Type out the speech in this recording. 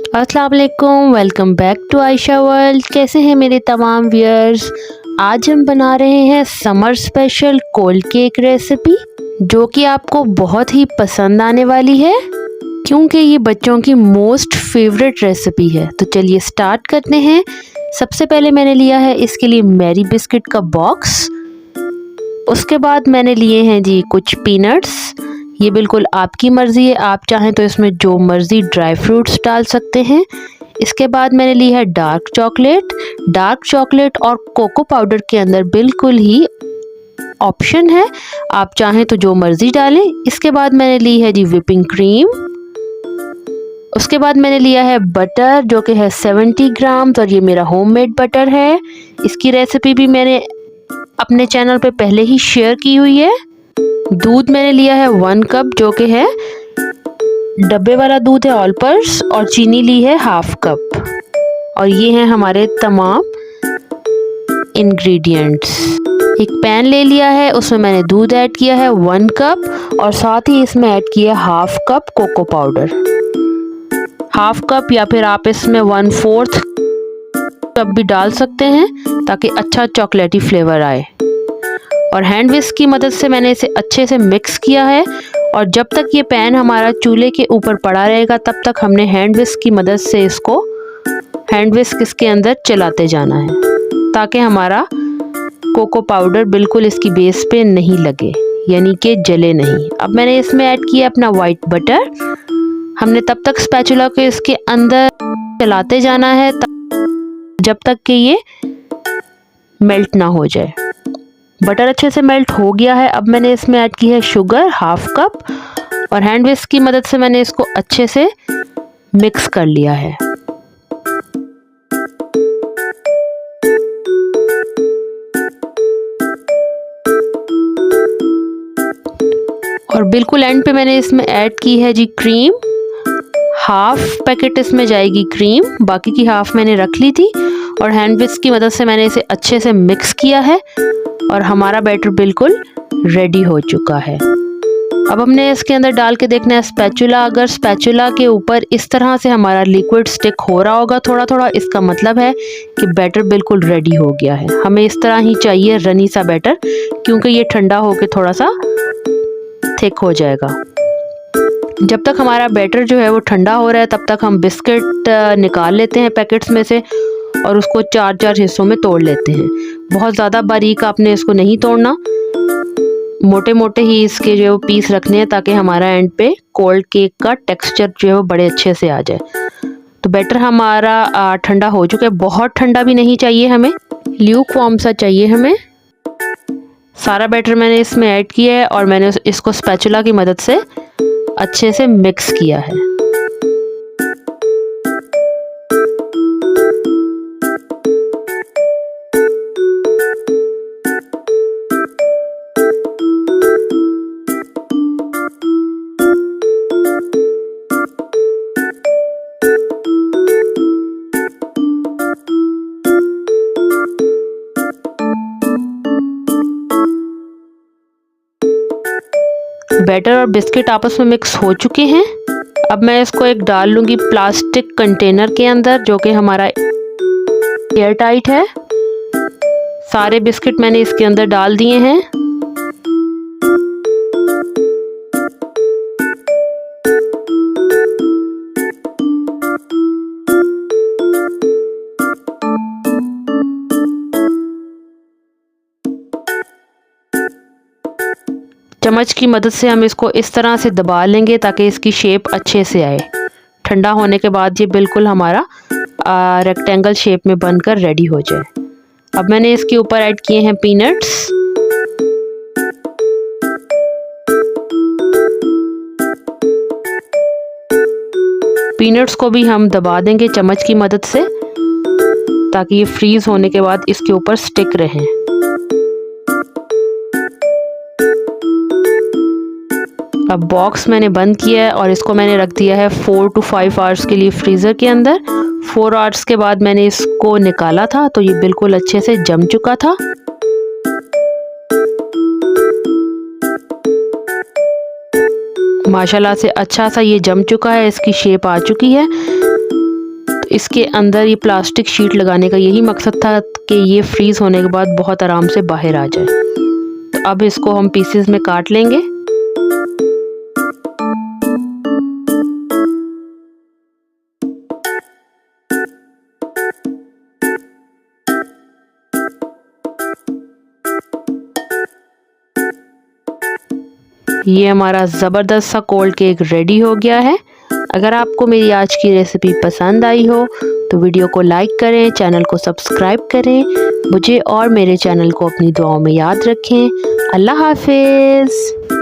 अस्सलाम वालेकुम, welcome back to Ayesha world. कैसे हैं मेरे तमाम व्यूअर्स। आज हम बना रहे हैं summer special cold cake recipe, जो कि आपको बहुत ही पसंद आने वाली है क्योंकि ये बच्चों की मोस्ट फेवरेट रेसिपी है। तो चलिए स्टार्ट करते हैं। सबसे पहले मैंने लिया है इसके लिए मैरी बिस्किट का बॉक्स। उसके बाद मैंने लिए हैं जी कुछ पीनट्स। ये बिल्कुल आपकी मर्ज़ी है, आप चाहें तो इसमें जो मर्ज़ी ड्राई फ्रूट्स डाल सकते हैं। इसके बाद मैंने ली है डार्क चॉकलेट। डार्क चॉकलेट और कोको पाउडर के अंदर बिल्कुल ही ऑप्शन है, आप चाहें तो जो मर्ज़ी डालें। इसके बाद मैंने ली है जी विपिंग क्रीम। उसके बाद मैंने लिया है बटर, जो कि है 70 ग्राम, और ये मेरा होममेड बटर है। इसकी रेसिपी भी मैंने अपने चैनल पे पहले ही शेयर की हुई है। दूध मैंने लिया है 1 कप, जो कि है डब्बे वाला दूध है ऑल पर्स, और चीनी ली है ½ कप। और ये हैं हमारे तमाम इंग्रेडिएंट्स। एक पैन ले लिया है, उसमें मैंने दूध ऐड किया है 1 कप, और साथ ही इसमें ऐड किया ½ कप कोको पाउडर। ½ कप या फिर आप इसमें 1/4 कप भी डाल सकते हैं ताकि अच्छा चॉकलेटी फ्लेवर आए। और हैंड विस्क की मदद से मैंने इसे अच्छे से मिक्स किया है। और जब तक ये पैन हमारा चूल्हे के ऊपर पड़ा रहेगा तब तक हमने हैंड विस्क की मदद से हैंड विस्क इसके अंदर चलाते जाना है ताकि हमारा कोको पाउडर बिल्कुल इसकी बेस पे नहीं लगे, यानी कि जले नहीं। अब मैंने इसमें ऐड किया अपना वाइट बटर। हमने तब तक स्पैचुला को इसके अंदर चलाते जाना है जब तक कि ये मेल्ट ना हो जाए। बटर अच्छे से मेल्ट हो गया है। अब मैंने इसमें ऐड की है शुगर ½ कप, और हैंड विस्क की मदद से मैंने इसको अच्छे से मिक्स कर लिया है। और बिल्कुल एंड पे मैंने इसमें ऐड की है जी क्रीम। ½ पैकेट इसमें जाएगी क्रीम, बाकी की ½ मैंने रख ली थी। और हैंड विस्क की मदद से मैंने इसे अच्छे से मिक्स किया है और हमारा बैटर बिल्कुल रेडी हो चुका है। अब हमने इसके अंदर डाल के देखना है स्पैचुला। अगर स्पैचुला के ऊपर इस तरह से हमारा लिक्विड स्टिक हो रहा होगा थोड़ा थोड़ा, इसका मतलब है कि बैटर बिल्कुल रेडी हो गया है। हमें इस तरह ही चाहिए रनी सा बैटर, क्योंकि ये ठंडा होके थोड़ा सा थिक हो जाएगा। जब तक हमारा बैटर जो है वो ठंडा हो रहा है तब तक हम बिस्किट निकाल लेते हैं पैकेट्स में से और उसको 4-4 हिस्सों में तोड़ लेते हैं। बहुत ज़्यादा बारीक आपने इसको नहीं तोड़ना, मोटे मोटे ही इसके जो पीस रखने हैं ताकि हमारा एंड पे कोल्ड केक का टेक्सचर जो है वो बड़े अच्छे से आ जाए। तो बैटर हमारा ठंडा हो चुका है। बहुत ठंडा भी नहीं चाहिए हमें, ल्यूक वार्म सा चाहिए हमें। सारा बैटर मैंने इसमें ऐड किया है और मैंने इसको स्पैचुला की मदद से अच्छे से मिक्स किया है। बैटर और बिस्किट आपस में मिक्स हो चुके हैं। अब मैं इसको एक डाल लूँगी प्लास्टिक कंटेनर के अंदर, जो कि हमारा एयर टाइट है। सारे बिस्किट मैंने इसके अंदर डाल दिए हैं। चम्मच की मदद से हम इसको इस तरह से दबा लेंगे ताकि इसकी शेप अच्छे से आए। ठंडा होने के बाद ये बिल्कुल हमारा रेक्टेंगल शेप में बनकर रेडी हो जाए। अब मैंने इसके ऊपर ऐड किए हैं पीनट्स। पीनट्स को भी हम दबा देंगे चम्मच की मदद से ताकि ये फ्रीज होने के बाद इसके ऊपर स्टिक रहें। अब बॉक्स मैंने बंद किया है और इसको मैंने रख दिया है 4 to 5 आवर्स के लिए फ्रीज़र के अंदर। 4 आवर्स के बाद मैंने इसको निकाला था तो ये बिल्कुल अच्छे से जम चुका था। माशाल्लाह से अच्छा सा ये जम चुका है, इसकी शेप आ चुकी है। तो इसके अंदर ये प्लास्टिक शीट लगाने का यही मकसद था कि ये फ्रीज़ होने के बाद बहुत आराम से बाहर आ जाए। तो अब इसको हम पीसेस में काट लेंगे। ये हमारा ज़बरदस्त सा कोल्ड केक रेडी हो गया है। अगर आपको मेरी आज की रेसिपी पसंद आई हो तो वीडियो को लाइक करें, चैनल को सब्सक्राइब करें, मुझे और मेरे चैनल को अपनी दुआओं में याद रखें। अल्लाह हाफिज़।